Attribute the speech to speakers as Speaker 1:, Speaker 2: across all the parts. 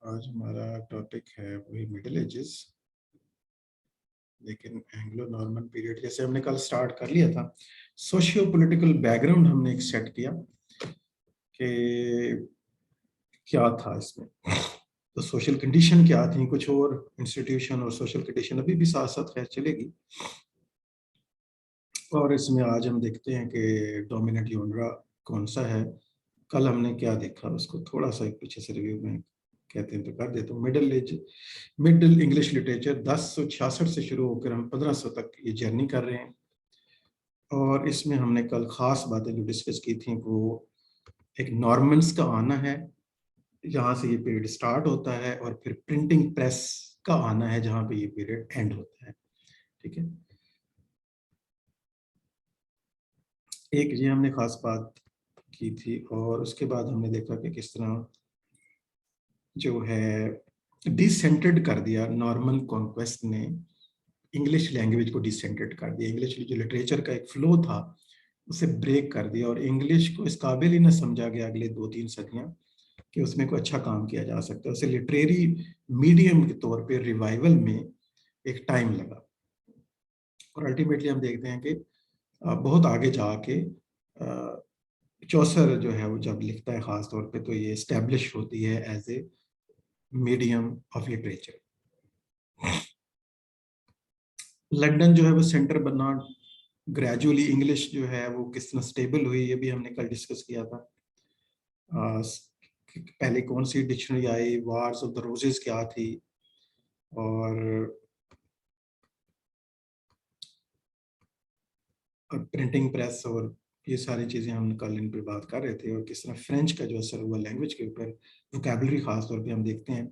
Speaker 1: आज हमारा टॉपिक है वही मिडिल एजेस, लेकिन एंग्लो नॉर्मन पीरियड जैसे हमने कल स्टार्ट कर लिया था। सोशियो पॉलिटिकल बैकग्राउंड हमने एक सेट किया कि क्या था इसमें, तो सोशल कंडीशन क्या थी, कुछ और इंस्टीट्यूशन और सोशल कंडीशन अभी भी साथ साथ खैर चलेगी। और इसमें आज हम देखते हैं कि डोमिनेंट यूनरा कौन सा है। कल हमने क्या देखा उसको थोड़ा सा एक पीछे से रिव्यू में कहते हैं तो कर देता हूँ। मिडिल इंग्लिश लिटरेचर 1066 से शुरू होकर हम 1500 तक ये जर्नी कर रहे हैं। और इसमें हमने कल खास बातें जो डिस्कस की थी वो एक नॉर्मन्स का आना है, जहाँ से ये पीरियड स्टार्ट होता है, और फिर प्रिंटिंग प्रेस का आना है जहाँ पे ये पीरियड एंड होता है। ठीक है, एक ये हमने खास बात की थी। और उसके बाद हमने देखा कि किस तरह जो है डिसेंटर्ड कर दिया नॉर्मन कॉन्क्वेस्ट ने, इंग्लिश लैंग्वेज को डिसेंटर्ड कर दिया। इंग्लिश जो लिटरेचर का एक फ्लो था उसे ब्रेक कर दिया, और इंग्लिश को इस काबिल ही न समझा गया अगले 2-3 सदियां कि उसमें कोई अच्छा काम किया जा सकता है। उसे लिटरेरी मीडियम के तौर पे रिवाइवल में एक टाइम लगा, और अल्टीमेटली हम देखते हैं कि बहुत आगे जाके चौसर जो है वो जब लिखता है खास तौर पे, तो ये एस्टेब्लिश होती है as a medium of literature. London जो है वो सेंटर बना, ग्रेजुअली इंग्लिश जो है वो किस तरह स्टेबल हुई, ये भी हमने कल डिस्कस किया था। पहले कौन सी डिक्शनरी आई, वार्स ऑफ द रोजेस क्या थी, और प्रिंटिंग प्रेस, और ये सारी चीज़ें हम कल इन पे बात कर रहे थे। और किस तरह फ्रेंच का जो असर हुआ लैंग्वेज के ऊपर, वोकेबलरी खास तौर पे हम देखते हैं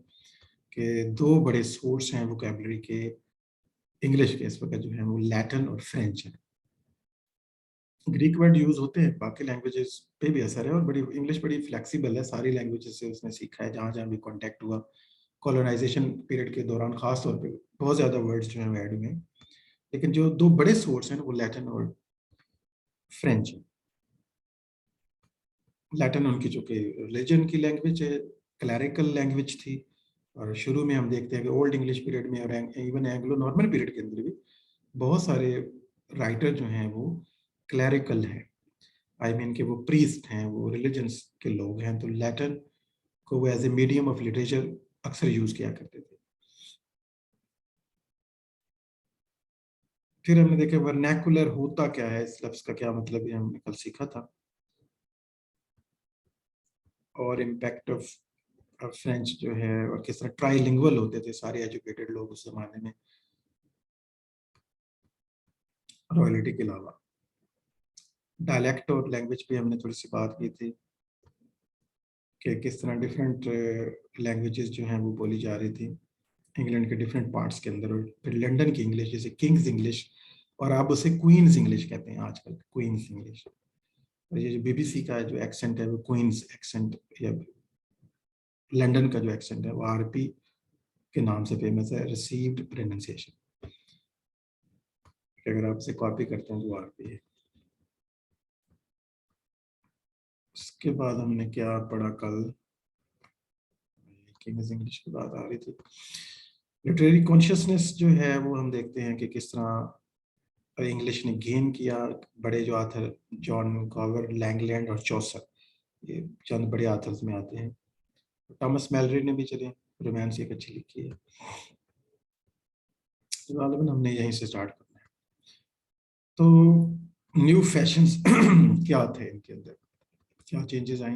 Speaker 1: कि दो बड़े सोर्स हैं वोकेबलरी के इंग्लिश के इस वक्त जो है वो लैटिन और फ्रेंच है। ग्रीक वर्ड यूज होते हैं, बाकी लैंग्वेजेस पे भी असर है, और बड़ी इंग्लिश बड़ी फ्लेक्सिबल है, सारी लैंग्वेजेस से उसने सीखा है जहाँ जहाँ भी कांटेक्ट हुआ। कॉलोनाइजेशन पीरियड के दौरान खास तौर पे बहुत ज़्यादा वर्ड्स जो हैं ऐड हुए हैं, लेकिन जो दो बड़े सोर्स हैं वो लैटिन और फ्रेंच है। लैटिन उनकी जो कि रिलीजन की लैंग्वेज है, क्लैरिकल लैंग्वेज थी। और शुरू में हम देखते हैं कि ओल्ड इंग्लिश पीरियड में और इवन एंग्लो नॉर्मन पीरियड के अंदर भी बहुत सारे राइटर जो हैं वो क्लैरिकल हैं। आई मीन कि वो प्रीस्ट हैं, वो रिलीजन्स के लोग हैं, तो लैटिन को वो as a medium of literature अक्सर यूज किया करते थे। फिर हमने देखा वर्नैकुलर होता क्या है, इस लफ्ज का क्या मतलब है, हमने कल सीखा था। और इम्पैक्ट ऑफ फ्रेंच जो है, और किस तरह ट्राइलिंगुअल होते थे सारे एजुकेटेड लोग उस जमाने में रॉयलिटी के अलावा। डायलेक्ट और लैंग्वेज पे हमने थोड़ी सी बात की थी कि किस तरह डिफरेंट लैंग्वेजेस जो हैं वो बोली जा रही थी इंग्लैंड के डिफरेंट पार्ट्स के अंदर। और फिर लंदन की इंग्लिश जैसे किंग्स इंग्लिश, और आप उसे क्वींस इंग्लिश कहते हैं आजकल, क्वींस इंग्लिश। और ये जो बीबीसी का जो एक्सेंट है वो क्वींस एक्सेंट, या लंदन का जो एक्सेंट है वो आरपी के नाम से फेमस है, रिसीव्ड प्रोनाउंसिएशन। अगर आप इसे कॉपी करते हैं तो आरपी है। उसके बाद हमने क्या पढ़ा कल, किंग्स इंग्लिश की बात आ रही थी। लिटरेरी कॉन्शियसनेस जो है वो हम देखते हैं कि किस तरह इंग्लिश ने गेन किया। बड़े जो आथर जॉन कॉवर, लैंगलैंड और चौसर, ये चंद बड़े आथर्स में आते हैं। थॉमस मैलरी ने भी चले रोमांस एक अच्छी लिखी है। तो गालिबन हमने यहीं से स्टार्ट करना है। तो न्यू फैशंस क्या थे इनके अंदर, क्या चेंजेस आई।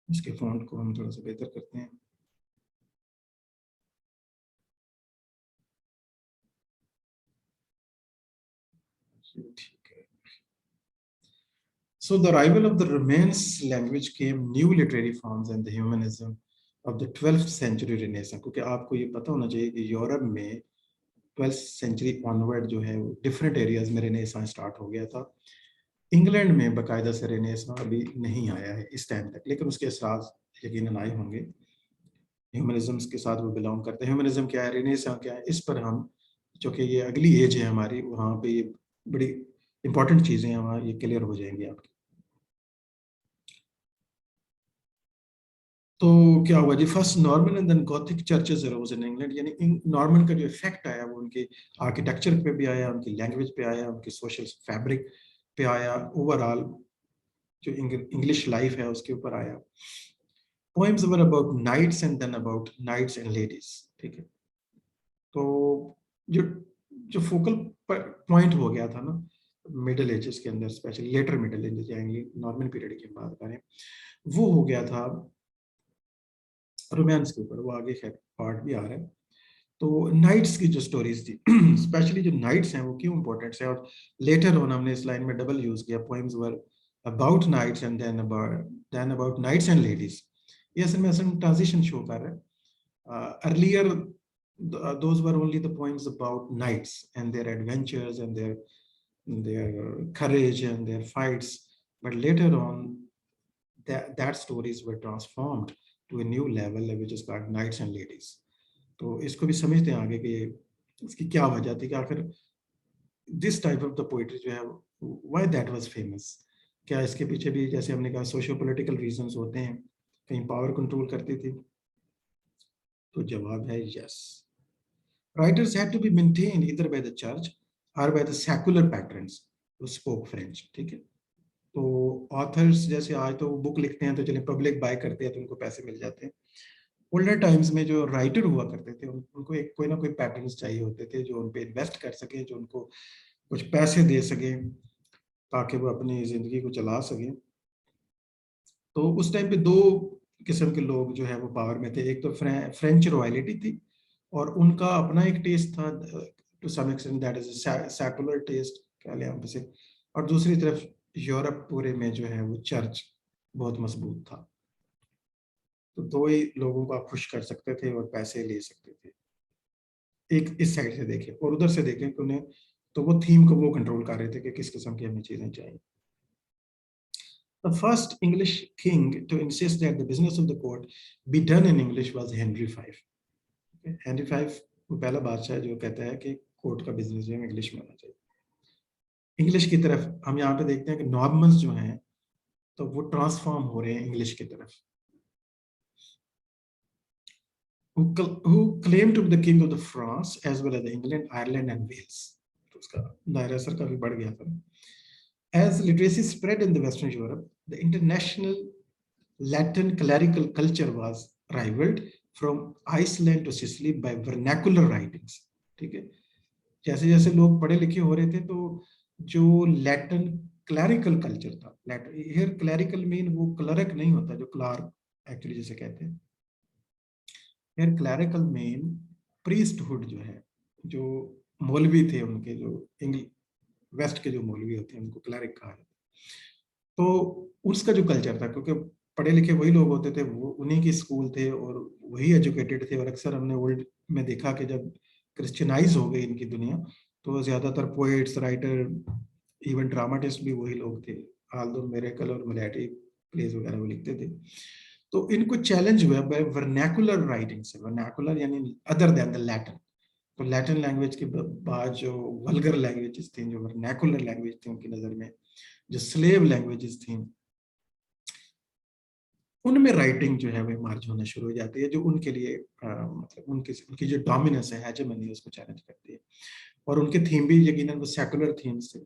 Speaker 1: इसके फॉन्ट को हम थोड़ा सा बेहतर करते हैं। ठीक है। So the arrival of the Romance language came new literary forms and the humanism of the 12th century Renaissance। क्योंकि आपको ये पता होना चाहिए कि यूरोप में 12th सेंचुरी ऑनवर्ड जो है डिफरेंट एरियाज में रेनेसां स्टार्ट हो गया था। इंग्लैंड में बाकायदा से रेनेसां अभी नहीं आया है इस टाइम तक, लेकिन उसके असरात यकीनन आए होंगे। ह्यूमनिज्म के साथ वो बिलोंग करते हैं। ह्यूमनिज्म क्या है, रेनेसां क्या है, इस पर हम, जो कि ये अगली एज है हमारी, वहाँ पे ये बड़ी इंपॉर्टेंट चीज़ें हैं, वहाँ ये क्लियर हो जाएंगी आपकी। तो क्या हुआ जी, first Norman and then Gothic churches arose in England, यानी नॉर्मन का जो इफेक्ट आया वो उनके आर्किटेक्चर पे भी आया, उनकी लैंग्वेज पे आया, उनकी सोशल फैब्रिक पे आया, ओवरऑल जो इंग्लिश लाइफ है उसके ऊपर आया। Poems were about knights and then about knights and ladies, ठीक है। तो जो जो फोकल पॉइंट हो गया था ना मिडिल एजेस के अंदर, स्पेशली लेटर मिडिल एजेस या नॉर्मन पीरियड की बात करें, वो हो गया था रोमांस के ऊपर। वो आगे खैर पार्ट भी आ रहा है। तो नाइट्स की जो स्टोरीज थी स्पेशली जो नाइट्स हैं वो क्यों इंपॉर्टेंट है, और लेटर ऑन हमने इस लाइन में डबल यूज किया, poems were about knights and then about knights and ladies. ये असल में ट्रांजिशन शो कर रहा है। Earlier those were only the poems about knights and their adventures and their courage and their fights, but later on that stories were transformed to a new level which is called knights and ladies. तो इसको भी समझते हैं आगे कि इसकी क्या वजह थी कि आखिर this type of the poetry जो है व्हाई दैट वाज फेमस। क्या इसके पीछे भी जैसे हमने कहा सोशियो पॉलिटिकल रीजंस होते हैं, कहीं पावर कंट्रोल करती थी? तो जवाब है yes. Writers had to be maintained either by the church और by the secular patrons who spoke French, ठीक है। तो ऑथर्स जैसे आज तो बुक लिखते हैं तो चलिए पब्लिक बाय करते हैं तो उनको पैसे मिल जाते हैं। ओल्डर टाइम्स में जो राइटर हुआ करते थे उनको एक कोई ना कोई पैटर्न्स चाहिए होते थे जो उन पे इन्वेस्ट कर सके, जो उनको कुछ पैसे दे सके ताकि वो अपनी जिंदगी को चला सके। तो उस टाइम पे दो किस्म के लोग जो है वो पावर में थे। एक तो फ्रेंच रॉयलिटी थी और उनका अपना एक टेस्ट था, to some extent that is secular test कह लें आप इसे, और दूसरी तरफ यूरोप पूरे में जो है वो चर्च बहुत मजबूत था। तो दो ही लोगों को आप खुश कर सकते थे और पैसे ले सकते थे। एक इस साइड से देखें और उधर से देखें कि उन्हें, तो वो थीम को वो कंट्रोल कर रहे थे कि किस किस्म की हमें चीजें चाहिए। The first English king to insist that the business of the court be done in English was Henry V. Okay? Henry V वो पहला बादशाह जो कहता है कि कोर्ट का बिजनेस जो है इंग्लिश में होना चाहिए। इंग्लिश की तरफ हम यहाँ पे देखते हैं कि नॉर्मन्स जो हैं तो वो ट्रांसफॉर्म हो रहे हैं इंग्लिश की तरफ। who claimed to be the king of the France as well as the England, Ireland and Wales. तो उसका दायरा सर काफी बढ़ गया था। As literacy spread in the Western Europe, the international Latin clerical culture was rivaled from Iceland to Sicily by vernacular writings. ठीक है, जैसे जैसे लोग पढ़े लिखे हो रहे थे तो जो लैटिन क्लैरिकल कल्चर था, हियर क्लैरिकल मीन वो क्लर्क नहीं होता जो क्लार्क एक्चुअली जिसे कहते हैं, हियर क्लैरिकल मीन प्रीस्टहुड जो है, जो मौलवी थे उनके, जो इंग्लिश वेस्ट के जो मौलवी होते हैं उनको क्लरिक कहा जाता है। तो उसका जो कल्चर था, क्योंकि पढ़े लिखे वही लोग होते थे, वो उन्हीं के स्कूल थे और वही एजुकेटेड थे, और अक्सर हमने ओल्ड में देखा कि जब क्रिश्चियनाइज हो गई इनकी दुनिया तो ज्यादातर पोएट्स, राइटर, इवन ड्रामाटिस्ट भी वही लोग थे। आल्दो मिरेकल और मिलेटी प्लेस वगैरह वो लिखते थे। तो इनको चैलेंज हुआ बाय वर्नैकुलर राइटिंग से। वर्नैकुलर यानी अदर देन द लैटिन। तो लैटिन लैंग्वेज के बाद जो वल्गर लैंग्वेजेस थी, जो वर्नैकुलर लैंग्वेज थी उनकी नजर में, जो स्लेव लैंग्वेजेस थी, उनमें राइटिंग जो है वो मार्ज होना शुरू हो जाती है, जो उनके लिए मतलब उनकी जो डोमिनेंस है, हेजेमनी है, उसको चैलेंज करती है। और उनके थीम भी यकीनन वो सेकुलर थीम्स थे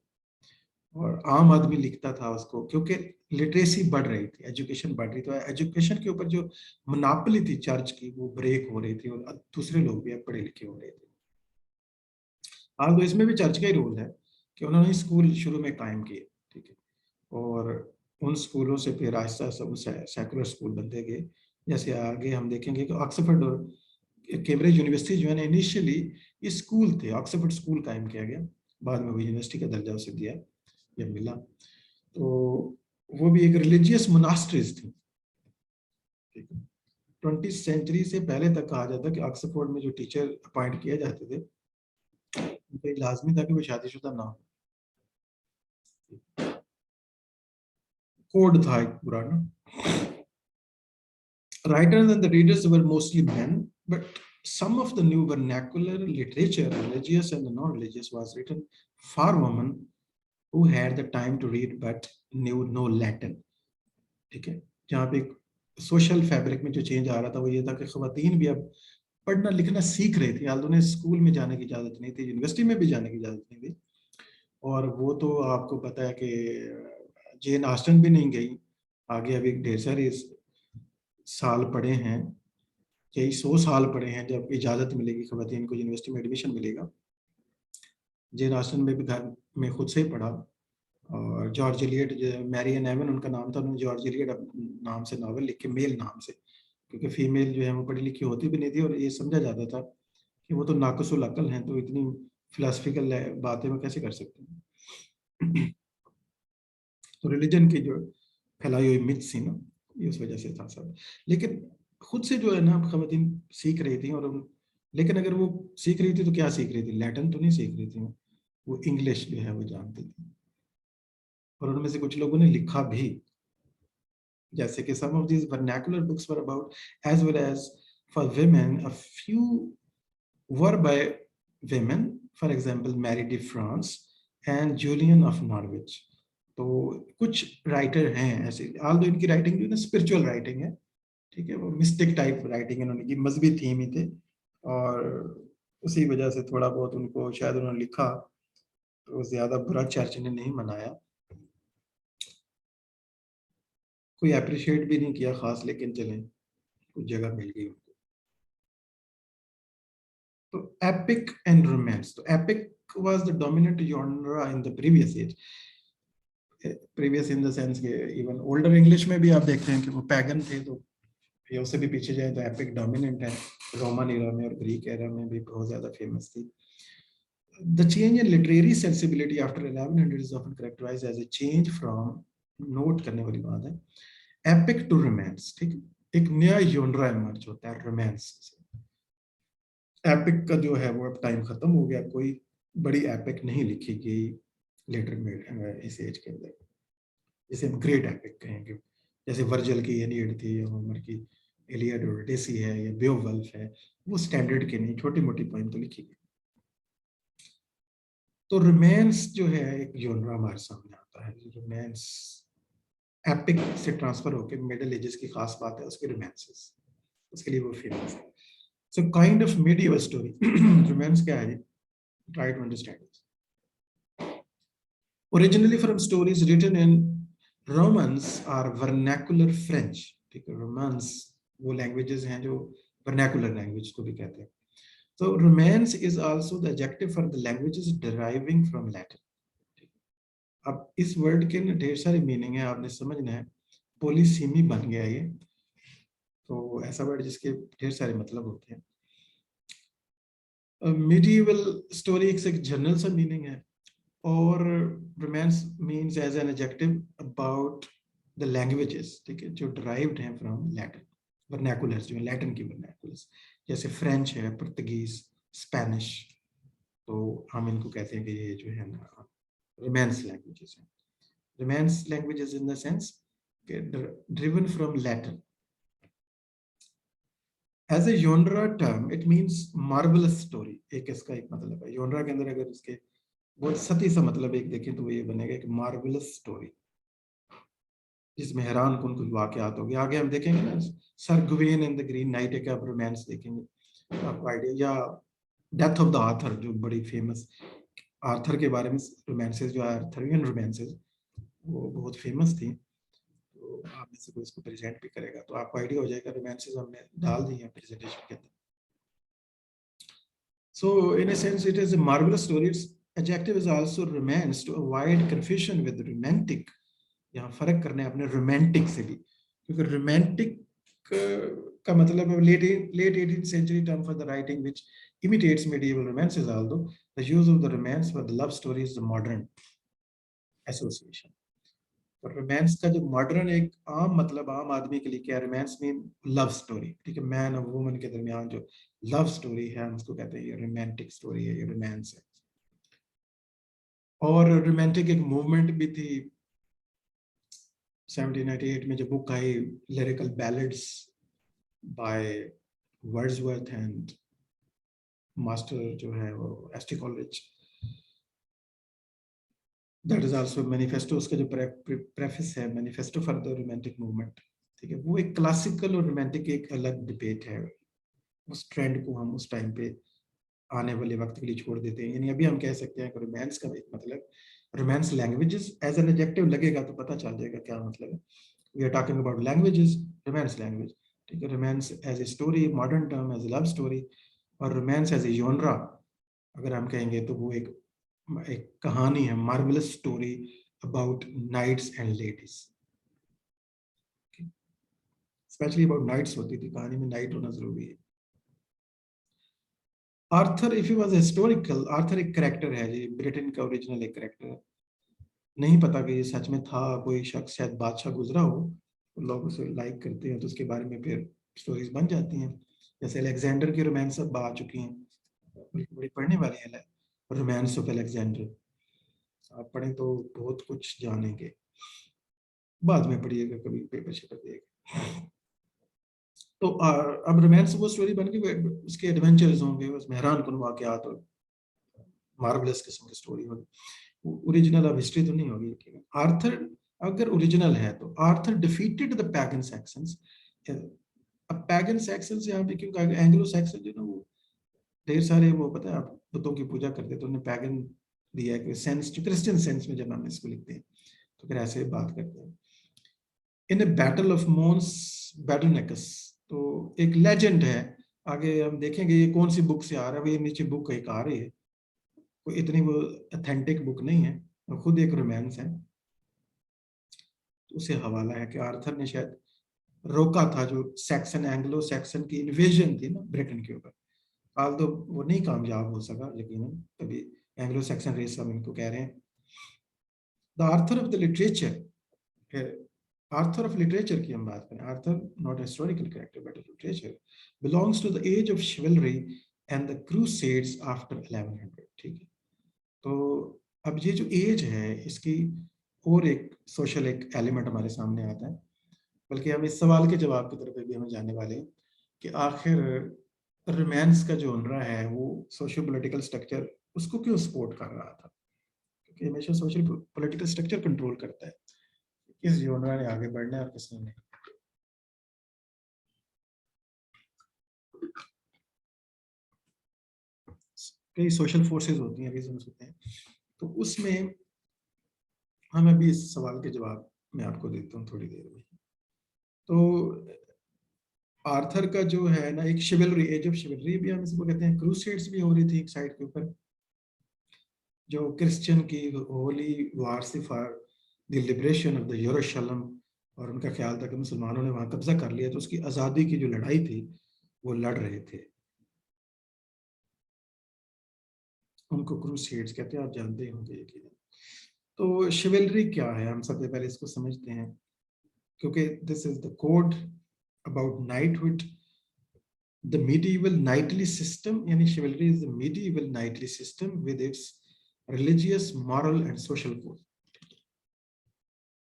Speaker 1: और आम आदमी लिखता था उसको, क्योंकि लिटरेसी बढ़ रही थी, एजुकेशन बढ़ रही थी, तो एजुकेशन के ऊपर जो मोनोपोली थी चर्च की वो ब्रेक हो रही थी और दूसरे लोग भी अब पढ़े लिखे हो रहे थे। हाल तो इसमें भी चर्च का ही रोल है कि उन्होंने स्कूल शुरू में कायम किए, ठीक है, और उन स्कूलों से फिर आहिस्ता आहिस्ता वो सेकुलर स्कूल बनते गए। जैसे आगे हम देखेंगे कि ऑक्सफोर्ड और कैम्ब्रिज यूनिवर्सिटी जो है ना, इनिशियली ये स्कूल थे, ऑक्सफोर्ड स्कूल कायम किया गया, बाद में वो यूनिवर्सिटी का दर्जा उसे दिया जब मिला। तो वो भी एक रिलीजियस मोनास्ट्रीज थी, ठीक है। 20वीं सेंचुरी से पहले तक कहा जाता कि ऑक्सफोर्ड में जो टीचर अपॉइंट किए जाते थे उनका लाजमी था कि वो शादीशुदा ना हो। कोड था एक पुराना। Writers and the readers were mostly men, but some of the new vernacular literature, religious and non-religious, was written for women who had the time to read but knew no Latin. ठीक है, जहाँ पे social fabric में जो change आ रहा था वो ये था कि ख़वातीन भी अब पढ़ना लिखना सीख रही थी, हाल उन्हें स्कूल में जाने की इजाज़त नहीं थी, यूनिवर्सिटी में भी जाने की इजाज़त नहीं थी। और वो तो आपको पता है कि जेन ऑस्टन भी नहीं गई, आगे अभी ढेर सारे साल पड़े हैं, कई 100 साल पड़े हैं जब इजाज़त मिलेगी ख़वातीन को यूनिवर्सिटी में एडमिशन मिलेगा। जेन ऑस्टन में भी घर में खुद से ही पढ़ा। और जॉर्ज एलियट, मैरियन एवन उनका नाम था, उन्होंने जॉर्ज एलियट नाम से नावल लिखे, मेल नाम से, क्योंकि फीमेल जो है वो पढ़ी लिखी होती भी नहीं थी और ये समझा जाता था कि वो तो नाक़िसुल अक़ल हैं, तो इतनी फिलासफिकल बातें वो कैसे कर सकते हैं। तो रिलीजन की जो फैलाई हुई मिथ थी ना, ये उस वजह से था सब। लेकिन खुद से जो है ना ख़वातीन सीख रही थी, लेकिन अगर वो सीख रही थी तो क्या सीख रही थी, लैटिन तो नहीं सीख रही थी, वो इंग्लिश जो है वो जानती थी। और उनमें से कुछ लोगों ने लिखा भी, जैसे कि some of these vernacular books were about, as well as for women, a few were by women, for example, Mary de France and Julian of Norwich. तो कुछ राइटर हैं ऐसे, ऑल दो इनकी राइटिंग जो है ना स्पिरिचुअल राइटिंग है, ठीक है, वो मिस्टिक टाइप राइटिंग है, उनकी मजहबी थीम ही थे, और उसी वजह से थोड़ा बहुत उनको शायद उन्होंने लिखा, तो ज्यादा बुरा चर्च ने नहीं मनाया, कोई अप्रिशिएट भी नहीं किया खास, लेकिन चलें कुछ जगह मिल गई उनको। तो epic and romance, तो epic was the dominant genre in the previous age, previous in the sense के even older English में भी आप देखते हैं कि वो पैगन थे, तो ये उससे भी पीछे जाए तो epic dominant है, रोमन एरा में और ग्रीक एरा में भी बहुत ज्यादा फेमस थी। The change in literary sensibility after 1100 is often characterized as a change from, note करने वाली बात है, epic to romance, ठीक है, एक नया genre इमर्ज होता है रोमांस से। एपिक का जो है वो अब टाइम खत्म हो गया, कोई बड़ी एपिक नहीं लिखी गई लेटर में इस एज के अंदर, जिसे हम ग्रेट एपिक कहेंगे, जैसे वर्जल की एनियड थी, या होमर की इलियड और ओडिसी है, या बेओवल्फ है, वो स्टैंडर्ड के नहीं, छोटी मोटी पोइम तो लिखी गई। तो रोमांस जो है एक जॉनरा हमारे सामने आता है, रोमांस एपिक से ट्रांसफर होकर मिडिल एजेस की खास बात है उसके रोमांसेस, उसके लिए वो फेमस है। So kind of medieval story. Romance क्या है, try to understand it. Originally from stories written in Romance or vernacular French, ठीक है, रोमांस वो लैंग्वेजेस हैं जो vernacular लैंग्वेज को भी कहते हैं। So romance is also the adjective for the languages deriving from Latin. अब इस वर्ड के ना ढेर सारे मीनिंग है, आपने समझना है, पोलिसीमी बन गया ये, तो ऐसा वर्ड जिसके ढेर सारे मतलब होते हैं। medieval स्टोरी एक जनरल सा मीनिंग है, और romance means as an adjective about the languages, ठीक है, जो डिराइव्ड हैं फ्रॉम लैटिन, वर्नाकुलर्स जो लैटिन की वर्नाकुलर्स, जैसे फ्रेंच है, पुर्तगीज, स्पेनिश, तो हम इनको कहते हैं कि ये जो है ना रोमांस लैंग्वेजेस हैं। Romance languages in the sense driven from Latin. As a genre term it means marvellous story, एक इसका एक मतलब है, genre के अंदर अगर इसके बहुत सती सा मतलब एक देखें तो ये बनेगा एक मार्वलस स्टोरी, जिसमें हैरान कुन कुछ वाकयात हो गए। आगे हम देखेंगे ना, sir गुवेन and the green night एक आप रोमांस देखेंगे, आपको आइडिया, या डेथ ऑफ द आर्थर जो बड़ी फेमस, आर्थर के बारे में रोमांसेस जो आर्थरियन रोमांसेस वो बहुत फेमस थी, तो आप में से कोई इसको प्रेजेंट भी करेगा तो आपको आइडिया हो जाएगा, रोमांसेस हमने डाल दी हैं प्रेजेंटेशन के अंदर। So in a sense, it is a marvelous story. Its adjective is also romance to avoid confusion with romantic. यहाँ फर्क करना है अपने रोमांटिक से भी, क्योंकि रोमांटिक का मतलब है late 18th century term for the writing which imitates medieval romances, although the use of the romance for the love story is the modern association. और रोमांस का जो मॉडर्न एक आम मतलब आम आदमी के लिए क्या, रोमांस मीन लव स्टोरी, ठीक है, मैन और वुमन के दरमियान जो लव स्टोरी है हम उसको कहते हैं ये रोमांटिक स्टोरी है, ये रोमांस है। और रोमांटिक एक मूवमेंट भी थी 1798 में, जो book I lyrical ballads by Wordsworth and master जो है वो S T college, that is also manifesto, उसका जो प्रेफिस है manifesto for the romantic movement, ठीक है, वो एक क्लासिकल और रोमांटिक एक अलग डिबेट है। उस ट्रेंड को हम उस टाइम पे आने वाले वक्त के लिए छोड़ देते हैं। यानी अभी हम कह सकते हैं कि रोमांस का एक मतलब, romance languages as an adjective लगेगा तो पता चल जाएगा क्या मतलब है। We are talking about languages, romance language, ठीक है। Romance as a story, modern term as a love story, और रोमांस एज ए जॉनरा अगर हम कहेंगे तो वो एक एक कहानी है, marvellous story about knights and ladies, specially about knights होती थी, कहानी में नाइट होना जरूरी है। Arthur if he was historical, Arthur एक कैरेक्टर है जी, ब्रिटेन का ओरिजिनल एक कैरेक्टर है। नहीं पता कि ये सच में था, कोई शख्स शायद बादशाह गुजरा हो, तो लोग उसे लाइक करते हैं तो उसके बारे में फिर स्टोरीज बन जाती हैं। जैसे अलेक्जेंडर की रोमांस अब आ चुकी हैं, बड़ी बड़ी पढ़ने वाली है रोमांस ऑफ अलेक्जेंडर, आप पढ़ें तो बहुत कुछ जानेंगे, बाद में पढ़िएगा कभी पेपर शेपर देगा। तो अब रोमांस वो स्टोरी बन गई, उसके एडवेंचर्स होंगे, उसमें हैरान कुन वाकयात और मार्वलस किस्म की स्टोरी होगी। ओरिजिनल अब हिस्ट्री तो नहीं होगी लेकिन आर्थर अगर ओरिजिनल है तो Arthur defeated the pagan Saxons. अब पैगन सैक्सन्स यहाँ पे क्योंकि एंग्लो सैक्सन जो ना वो ढेर सारे वो पता है आप बुतों की पूजा करते हैं, तो उन्हें पैगन दिया है कि सेंस जो क्रिश्चियन सेंस में जब हम इसको लिखते हैं तो फिर ऐसे बात करते हैं। इन ए बैटल ऑफ मोन्स बैटलनेकस, तो एक लेजेंड है, आगे हम देखेंगे ये कौन सी बुक से आ रहा है, ये नीचे बुक एक आ रही है, कोई इतनी वो अथेंटिक बुक नहीं है, और खुद एक रोमांस है। तो उसे हवाला है कि आर्थर ने शायद रोका था जो सैक्सन एंग्लो सैक्सन की इन्वेजन थी ना ब्रिटेन के ऊपर, हाल तो वो नहीं कामयाब हो सका यकीनन, तभी एंग्लो सैक्सन रेस हम इनको कह रहे हैं। The Arthur of the literature, Arthur of literature की हम बात करें, Arthur not historical character but literature, belongs to the age of chivalry and the crusades after 1100, ठीक है। तो अब ये जो एज है इसकी और एक सोशल एक एलिमेंट हमारे सामने आता है, बल्कि हम इस सवाल के जवाब की तरफ भी हमें जाने वाले हैं कि आखिर रोमांस का जो जनरा है वो सोशल पॉलिटिकल स्ट्रक्चर उसको क्यों सपोर्ट कर रहा था, क्योंकि हमेशा सोशल पॉलिटिकल स्ट्रक्चर कंट्रोल करता है किस जनरा ने आगे बढ़ना है और किसने नहीं। कई सोशल फोर्सेस होती हैं, रीजंस होते हैं, तो उसमें हम अभी इस सवाल के जवाब मैं आपको देता हूँ थोड़ी देर में। तो आर्थर का जो है ना एक शिवलरी, एज ऑफ शिवलरी भी हम इसको कहते हैं, क्रूसेड्स भी हो रही थी एक साइड के ऊपर, जो क्रिश्चियन की होली वार थी for the liberation of the यरूशलेम, और उनका ख्याल था कि मुसलमानों ने वहां कब्जा कर लिया, तो उसकी आज़ादी की जो लड़ाई थी वो लड़ रहे थे, उनको क्रूसेड्स कहते हैं, आप जानते होंगे यकीनन। तो शिवलरी क्या है हम सबसे पहले इसको समझते हैं, क्योंकि this is the code about knighthood, the medieval knightly system, yani chivalry is the medieval knightly system with its religious, moral and social code.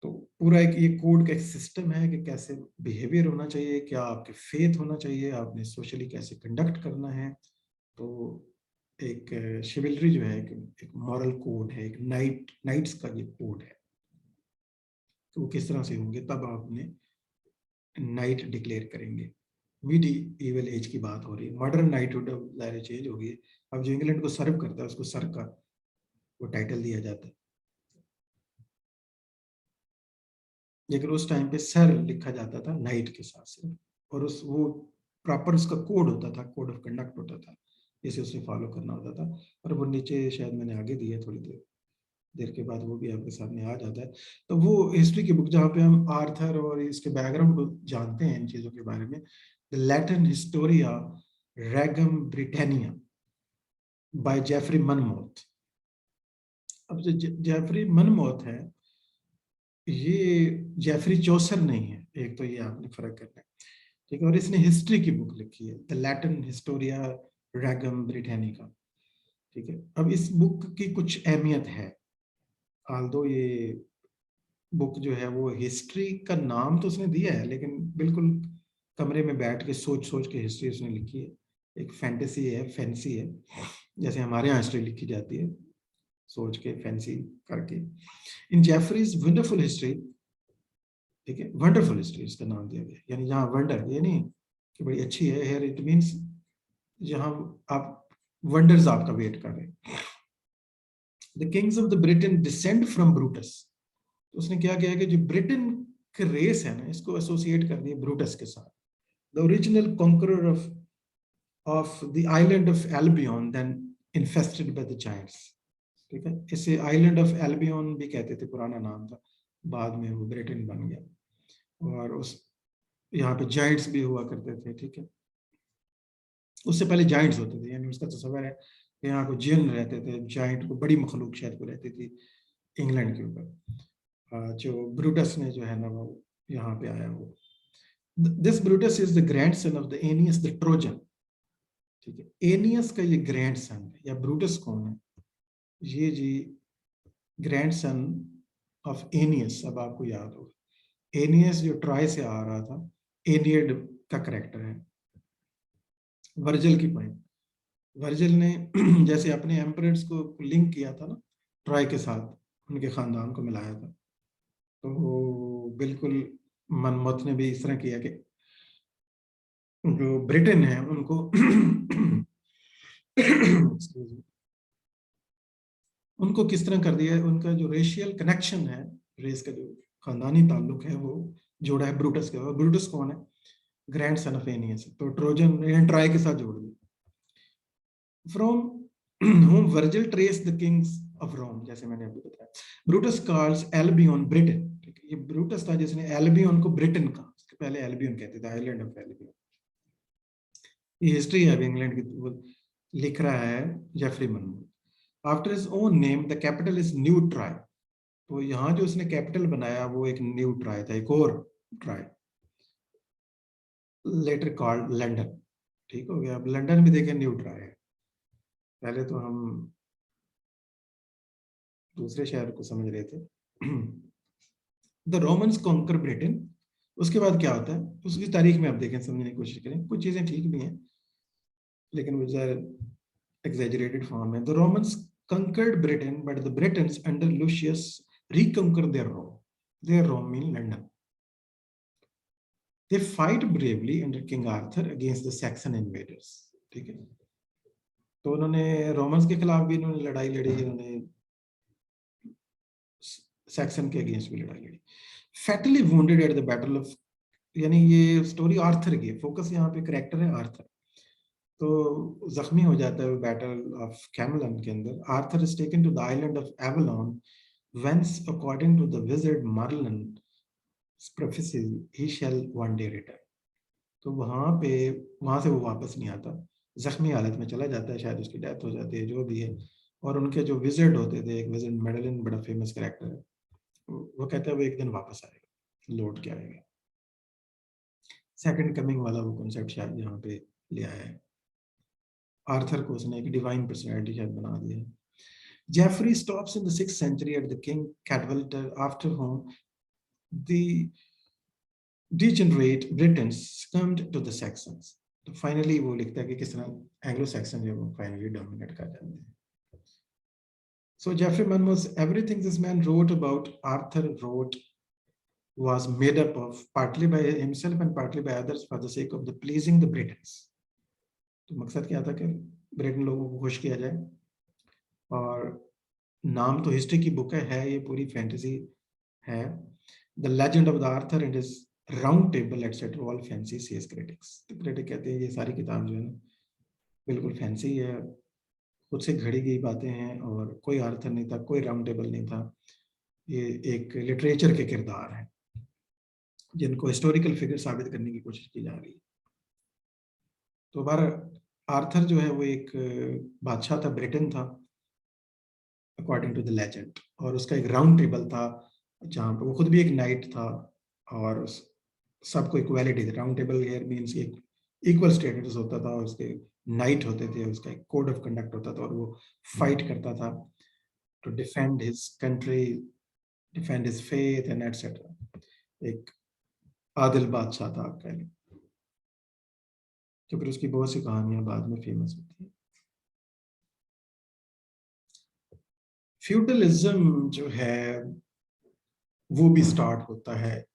Speaker 1: तो पूरा एक ये कोड का एक सिस्टम है कि कैसे बिहेवियर होना चाहिए, क्या आपके फेथ होना चाहिए, आपने सोशली कैसे कंडक्ट करना है। तो एक शिवलरी जो है एक मॉरल कोड है, एक नाइट्स का ये कोड है, तो वो किस तरह से होंगे तब आपने नाइट डिक्लेयर करेंगे। मिडीवल एज की बात हो रही है, मॉडर्न नाइटहुड ज़ाहिर चेंज हो गई। अब जो इंग्लैंड को सर्व करता है उसको सर का वो टाइटल दिया जाता है, लेकिन उस टाइम पे सर लिखा जाता था नाइट के साथ से, और उस वो प्रॉपर उसका कोड होता था, कोड ऑफ कंडक्ट होता था, जिसे उसे फॉलो करना होता था। और वो नीचे शायद मैंने आगे दिया, थोड़ी देर देर के बाद वो भी आपके सामने आ जाता है। तो वो हिस्ट्री की बुक जहाँ पे हम आर्थर और इसके बैकग्राउंड को जानते हैं इन चीज़ों के बारे में, the Latin Historia Regum Britanniae by Geoffrey Monmouth. अब जो जेफरी मनमोथ है, ये जेफरी चौसर नहीं है, एक तो ये आपने फर्क करना है, ठीक है। और इसने हिस्ट्री की बुक लिखी है, द लैटिन हिस्टोरिया रेगम ब्रिटानिका, ठीक है। अब इस बुक की कुछ अहमियत है, आल्दो ये बुक जो है वो हिस्ट्री का नाम तो उसने दिया है, लेकिन बिल्कुल कमरे में बैठ के सोच सोच के हिस्ट्री उसने लिखी है, एक फैंटेसी है, फैंसी है, जैसे हमारे यहाँ हिस्ट्री लिखी जाती है, सोच के फैंसी करके। इन जेफरीज वंडरफुल हिस्ट्री ठीक है, वंडरफुल हिस्ट्री इसका नाम दिया गया, यानी जहाँ वंडर, ये नहीं कि बड़ी अच्छी है, हेयर इट मीन्स जहाँ आप वंडर्स आपका वेट कर रहे हैं। The Kings of the Britain descend from Brutus. तो उसने क्या किया कि जो ब्रिटेन के रेस है ना, इसको एसोसिएट कर दिया ब्रूटस के साथ। The original conqueror of the island of Albion then infested by the giants. ठीक है, इसे आइलैंड ऑफ एल्बियन भी कहते थे, पुराना नाम था, बाद में वो ब्रिटेन बन गया। और उस यहाँ पे जायंट्स भी हुआ करते थे। ठीक है, उससे पहले जायंट्स होते थे, यानी उसका तस्वर है कि यहाँ को जिन रहते थे, जायंट को, बड़ी मखलूक शायद को रहती थी इंग्लैंड के ऊपर। जो ब्रूटस ने जो है ना वो यहाँ पे आया वो। This Brutus is the grand son of the एनियस the Trojan. ठीक है, एनियस का ये ग्रैंड सन है, या ब्रूटस कौन है? ये जी ग्रैंड सन ऑफ एनियस। अब आपको याद होगा एनियस जो ट्राई से आ रहा था, एनियड का करेक्टर है, वर्जल की पॉइंट। वर्जिल ने जैसे अपने एम्परर्स को लिंक किया था ना ट्रॉय के साथ, उनके खानदान को मिलाया था, तो बिल्कुल मनमौत ने भी इस तरह किया कि जो ब्रिटेन है उनको उनको किस तरह कर दिया, उनका जो रेशियल कनेक्शन है, रेस का जो खानदानी ताल्लुक है वो जोड़ा है ब्रूटस के। और ब्रूटस कौन है? Grand son of एनियस। तो ट्रोजन ट्राई के साथ जोड़ दिया। From whom Virgil traced the kings of Rome, जैसे मैंने अभी बताया। Brutus calls Albion Britain। ठीक है, ये ब्रूटस था जिसने एल्बियन को ब्रिटेन कहा, उसके पहले एल्बियन कहते थे, आइलैंड ऑफ एल्बियन। ये हिस्ट्री है इंग्लैंड की, वो लिख रहा है Geoffrey Monmouth. After his own name the capital is New Troy. तो यहाँ जो उसने कैपिटल बनाया वो एक न्यू ट्राई था, एक और ट्राई, लेटर कॉल्ड लंदन। ठीक हो गया, अब लंदन भी देखें न्यू ट्राई है। पहले तो हम दूसरे शहर को समझ रहे थे। The Romans conquer Britain. उसके बाद क्या होता है उसकी तारीख में आप देखें, समझने की कोशिश करें, कुछ चीजें ठीक भी हैं लेकिन वो ज़्यादा एग्जैजरेटेड फॉर्म है। The Romans conquered Britain, but the Britons under Lucius reconquered their Rome. Their Rome mean London. They fight bravely under King Arthur against the Saxon invaders. ठीक है, तो उन्होंने रोमन्स के खिलाफ भी इन्होंने लड़ाई लड़ी, इन्होंने सैक्सन के अगेंस्ट भी लड़ाई लड़ी। Fatally wounded at the battle of, यानी ये स्टोरी आर्थर की, फोकस यहाँ पे करेक्टर है आर्थर। तो जख्मी हो जाता है बैटल ऑफ कैमलन के अंदर। Arthur is taken to the island of Avalon, whence according to the wizard Merlin prophecy he shall one day return। तो वहां से वो वापस नहीं आता, जख्मी हालत में चला जाता है, शायद उसकी डेथ हो जाती है, जो भी है। और उनके जो विजिट होते थे, एक विजिट मेडलिन बड़ा फेमस कैरेक्टर है, वो कहता है वो एक दिन वापस आएगा, लौट के आएगा। सेकंड कमिंग वाला वो कॉन्सेप्ट शायद यहाँ पे ले आया है। आर्थर को उसने एक डिवाइन पर्सनैलिटी शायद बना दिया है। Geoffrey stops in the 6th century at the King Cadwallader, after whom the degenerate Britons succumbed to the Saxons। तो फाइनली वो लिखता है कि किस तरह एंग्लो सैक्सन जो वो फाइनली डोमिनेट कर जाते हैं। So Geoffrey Monmouth, everything this man wrote about Arthur wrote was made up of partly by himself and partly by others for the sake of the pleasing the Britons। तो मकसद क्या था कि Britain लोगों को खुश किया जाए। और नाम तो हिस्ट्री की बुक है, ये पूरी फैंटेसी है। The legend of the Arthur and his round table etcetera all fancy says critics. तो क्रिटिक कहते हैं ये सारी किताब जो है ना बिल्कुल फैंसी है, खुद से घड़ी गई बातें हैं, और कोई आर्थर नहीं था, कोई राउंड टेबल नहीं था, ये एक लिटरेचर के किरदार हैं जिनको हिस्टोरिकल फिगर साबित करने की कोशिश की जा रही है। तो बार आर्थर जो है वो एक बादशाह था, ब्रिटेन था अकॉर्डिंग टू द लेजेंड, और उसका एक राउंड टेबल था जहाँ पे वो खुद भी एक नाइट था, और सबको इक्वालिटी थी। राउंड टेबल हियर मींस एक इक्वल स्टेटस होता था, और उसके नाइट होते थे, उसका एक कोड ऑफ कंडक्ट होता था, और वो फाइट करता था to defend his country, defend his faith and etcetera. एक आदिल बादशाह था आप कह लें। तो फिर उसकी बहुत सी कहानियां बाद में फेमस होती हैं। फ्यूडलिज्म जो है वो भी स्टार्ट होता है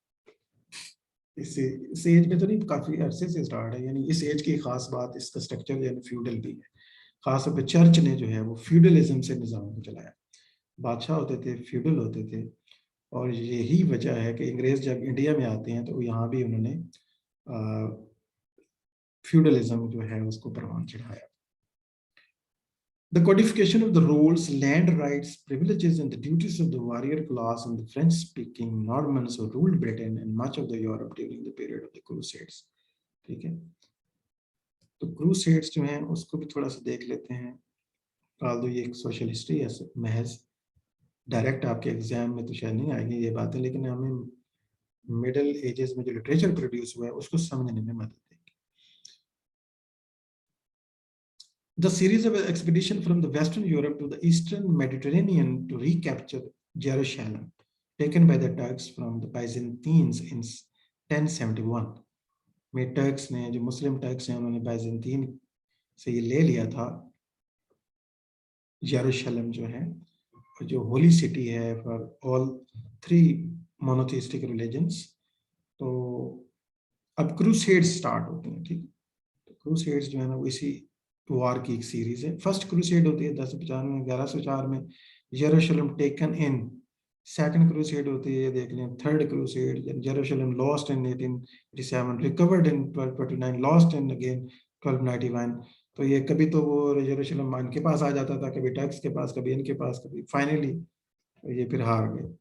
Speaker 1: इस एज में तो नहीं, काफी अरसे से स्टार्ट है। यानी इस एज की खास बात, इसका स्ट्रक्चर यानी फ्यूडल भी है। खासतौर पे चर्च ने जो है वो फ्यूडलिज्म से निज़ाम को चलाया। बादशाह होते थे, फ्यूडल होते थे, और यही वजह है कि अंग्रेज जब इंडिया में आते हैं तो यहाँ भी उन्होंने फ्यूडलिज्म जो है उसको परवान चढ़ाया। The codification of the roles, land rights, privileges, and the duties of the warrior class and the French-speaking Normans who ruled Britain and much of the Europe during the period of the Crusades. ठीक है, तो crusades जो हैं उसको भी थोड़ा सा देख लेते हैं। फाल दो, ये एक सोशल हिस्ट्री है महज, डायरेक्ट आपके एग्जाम में तो शायद नहीं आएगी ये बातें, लेकिन हमें मिडिल एजेस में जो लिटरेचर प्रोड्यूस हुआ है उसको समझने में मदद देगी। The series of expedition from the Western Europe to the Eastern Mediterranean to recapture Jerusalem, taken by the Turks from the Byzantines in 1071. में टर्क्स ने, जो मुस्लिम टर्क्स हैं, उन्होंने बाइजेंटीन से ये ले लिया था जेरूशलेम जो है, जो होली सिटी है फॉर ऑल थ्री मोनोथेइस्टिक रिलीजन्स। तो अब क्रूसेड्स स्टार्ट होते हैं, ठीक है। तो क्रूसेड्स जो है ना वो इसी वार की एक सीरीज है। फर्स्ट क्रूसेड होती है 1095 1104 में, Jerusalem taken in. Second crusade होती है, देख लें, third crusade, Jerusalem lost in 1887, recovered in 1249, lost in again 1291। तो ये कभी तो वो जेरूशलेम इनके पास आ जाता था, कभी टर्क्स के पास, कभी इनके पास, कभी फाइनली ये फिर हार गए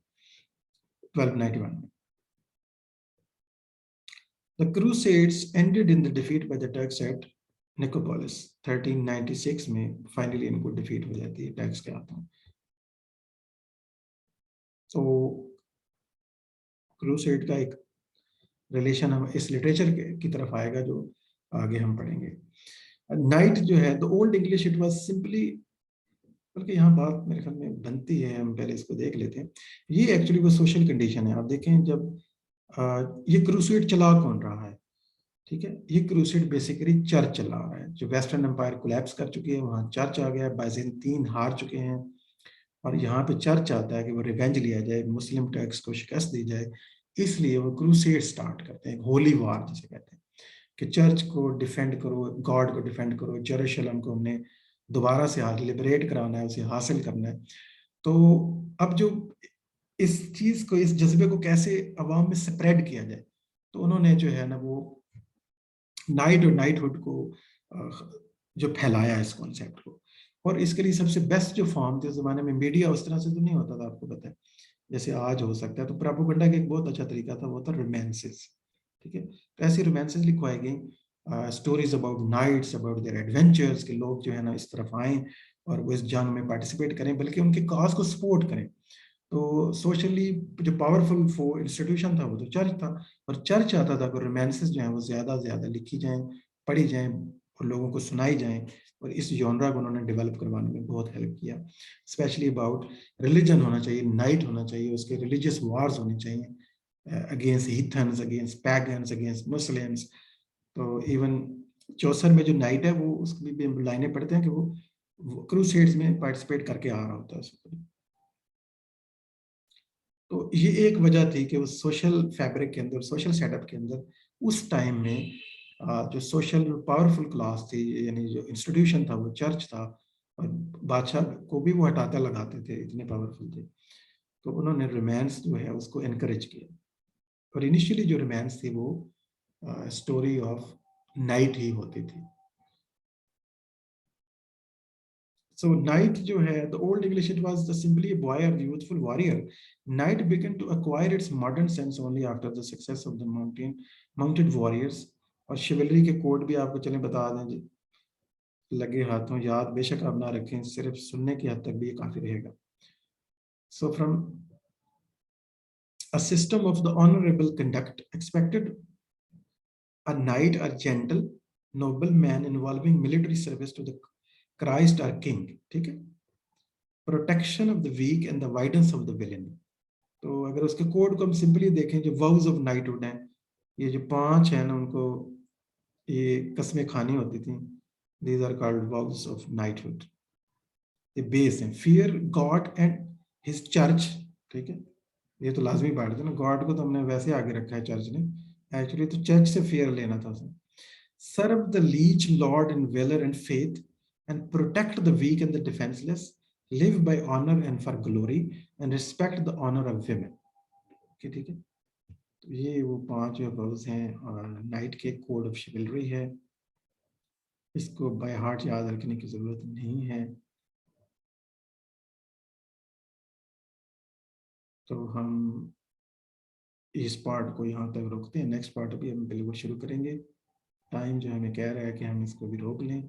Speaker 1: 1291 में। The Crusades ended in the defeat by the Turks at निकोपोलिस 1396 में फाइनली इनको डिफीट हो जाती है टैक्स के हाथों। तो क्रूसेड का एक रिलेशन हम इस लिटरेचर की तरफ आएगा जो आगे हम पढ़ेंगे। नाइट जो है, the old English it was simply, बल्कि यहाँ बात मेरे ख्याल में बनती है, हम पहले इसको देख लेते हैं। ये एक्चुअली वो सोशल कंडीशन है। आप देखें जब ये क्रूसेड चला कौन रहा है, ठीक है, ये क्रूसेड बेसिकली चर्च चला रहा है। जो वेस्टर्न एम्पायर कोलैप्स कर चुकी है वहाँ चर्च आ गया, बाइजेंटीन हार चुके हैं, और यहाँ पे चर्च चाहता है कि वो रिवेंज लिया जाए, मुस्लिम टर्क्स को शिकस्त दी जाए। इसलिए वो क्रूसेड स्टार्ट करते हैं, होली वार जिसे कहते हैं, कि चर्च को डिफेंड करो, गॉड को डिफेंड करो, जेरूशलेम को हमने दोबारा से लिबरेट कराना है, उसे हासिल करना है। तो अब जो इस चीज को, इस जज्बे को कैसे अवाम में स्प्रेड किया जाए, तो उन्होंने जो है ना वो नाइट और नाइटहुड को जो फैलाया इस कॉन्सेप्ट को। और इसके लिए सबसे बेस्ट जो फॉर्म थे उस जमाने में, मीडिया उस तरह से तो नहीं होता था, आपको पता है, जैसे आज हो सकता है। तो प्रोपेगेंडा का एक बहुत अच्छा तरीका था, वो था रोमांसेस, ठीक है। तो ऐसी रोमांसेस लिखवाई गई, stories about knights, about their adventures, के लोग जो है ना इस तरफ आए और वो इस जंग में पार्टिसिपेट करें, बल्कि उनके काज को सपोर्ट करें। तो सोशली जो पावरफुल फो इंस्टीट्यूशन था वो तो चर्च था, और चर्च चाहता था कि रोमांसेस जो हैं वो ज़्यादा से ज़्यादा लिखी जाएं, पढ़ी जाएं और लोगों को सुनाई जाएं। और इस जॉनरा को उन्होंने डेवलप करवाने में बहुत हेल्प किया। स्पेशली अबाउट रिलीजन होना चाहिए, नाइट होना चाहिए, उसके रिलीजियस वार्स होने चाहिए अगेंस्ट हीथन्स, अगेंस्ट पैगन्स, अगेंस्ट मुस्लिम्स। तो इवन चौसर में जो नाइट है वो उसकी भी लाइनें पढ़ते हैं कि वो क्रूसेड्स में पार्टिसिपेट करके आ रहा होता है उसको। तो ये एक वजह थी कि उस सोशल फैब्रिक के अंदर, सोशल सेटअप के अंदर उस टाइम में जो सोशल पावरफुल क्लास थी, यानी जो इंस्टीट्यूशन था वो चर्च था, और बादशाह को भी वो हटाते लगाते थे, इतने पावरफुल थे। तो उन्होंने रोमांस जो है उसको इनकरेज किया, और इनिशियली जो रोमांस थी वो स्टोरी ऑफ नाइट ही होती थी। So knight जो है, the old English it was the simply a boy or youthful warrior. Knight began to acquire its modern sense only after the success of the mounted warriors. और शिवलरी के code भी आपको चलें बता दें जी, लगे हाथों याद बेशक आप ना रखें, सिर्फ सुनने की हद तक भी ये काफी रहेगा। So from a system of the honorable conduct expected a knight or gentle noble man involving military service to the Christ or king, ठीक है, protection of the weak and the avoidance of the villain. तो अगर उसके code को हम simply देखें, जो वाउज of knighthood हैं, ये जो 5 हैं ना, उनको ये कस्में खानी होती थी, these are called vows of knighthood. ये बेस है, fear God and his church, ठीक है। ये तो लाजमी बात है ना, गॉड को तो हमने वैसे आगे रखा है चर्च ने, एक्चुअली तो चर्च से फेयर लेना था उसने। Serve the liege lord in valour and faith and protect the weak and the defenceless, live by honour and for glory and respect the honour of women. ठीक है, तो ये वो 5 जो वर्ब्स हैं और नाइट के कोड ऑफ शिवलरी है। इसको बाय हार्ट याद रखने की जरूरत नहीं है। तो हम इस पार्ट को यहाँ तक रोकते हैं, नेक्स्ट पार्ट अभी हम बिल्कुल शुरू करेंगे। टाइम जो हमें कह रहा है कि हम इसको भी रोक लें।